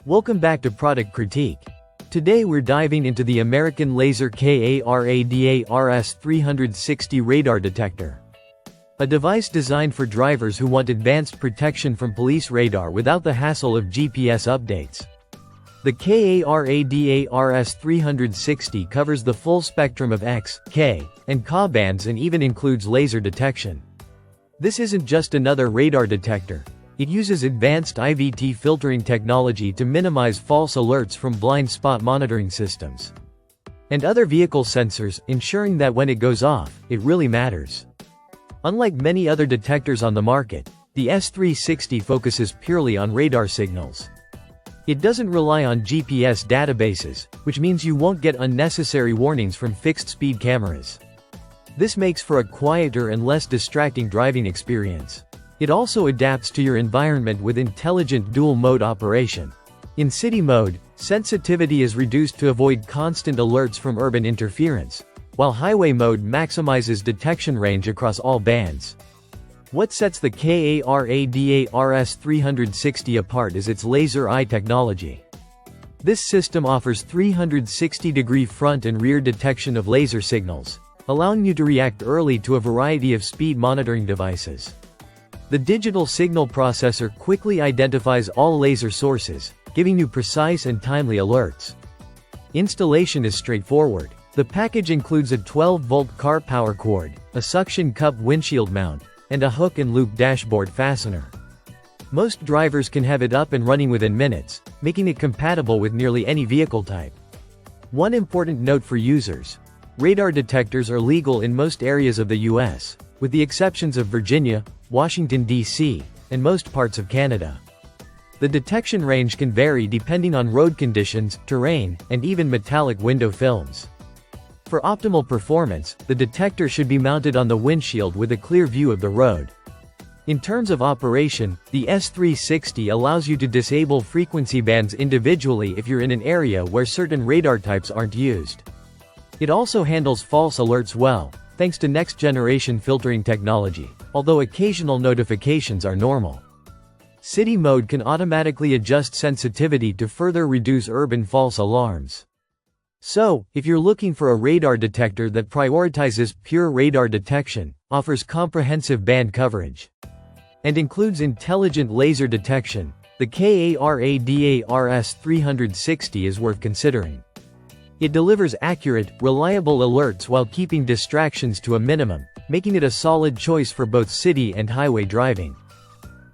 Welcome back to Product Critique. Today we're diving into the American Laser KARADARS 360 radar detector. A device designed for drivers who want advanced protection from police radar without the hassle of GPS updates. The KARADARS 360 covers the full spectrum of X, K, and Ka bands and even includes laser detection. This isn't just another radar detector. It uses advanced IVT filtering technology to minimize false alerts from blind spot monitoring systems and other vehicle sensors, ensuring that when it goes off, it really matters. Unlike many other detectors on the market, the S360 focuses purely on radar signals. It doesn't rely on GPS databases, which means you won't get unnecessary warnings from fixed-speed cameras. This makes for a quieter and less distracting driving experience. It also adapts to your environment with intelligent dual-mode operation. In city mode, sensitivity is reduced to avoid constant alerts from urban interference, while highway mode maximizes detection range across all bands. What sets the KARADARS 360 apart is its laser eye technology. This system offers 360-degree front and rear detection of laser signals, allowing you to react early to a variety of speed monitoring devices. The digital signal processor quickly identifies all laser sources, giving you precise and timely alerts. Installation is straightforward. The package includes a 12-volt car power cord, a suction cup windshield mount, and a hook and loop dashboard fastener. Most drivers can have it up and running within minutes, making it compatible with nearly any vehicle type. One important note for users: radar detectors are legal in most areas of the US, with the exceptions of Virginia, Washington, D.C., and most parts of Canada. The detection range can vary depending on road conditions, terrain, and even metallic window films. For optimal performance, the detector should be mounted on the windshield with a clear view of the road. In terms of operation, the S360 allows you to disable frequency bands individually if you're in an area where certain radar types aren't used. It also handles false alerts well, thanks to next-generation filtering technology, although occasional notifications are normal. City mode can automatically adjust sensitivity to further reduce urban false alarms. So, if you're looking for a radar detector that prioritizes pure radar detection, offers comprehensive band coverage, and includes intelligent laser detection, the KARADARS 360 is worth considering. It delivers accurate, reliable alerts while keeping distractions to a minimum, making it a solid choice for both city and highway driving.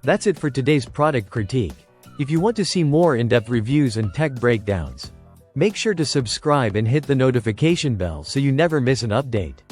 That's it for today's product critique. If you want to see more in-depth reviews and tech breakdowns, make sure to subscribe and hit the notification bell so you never miss an update.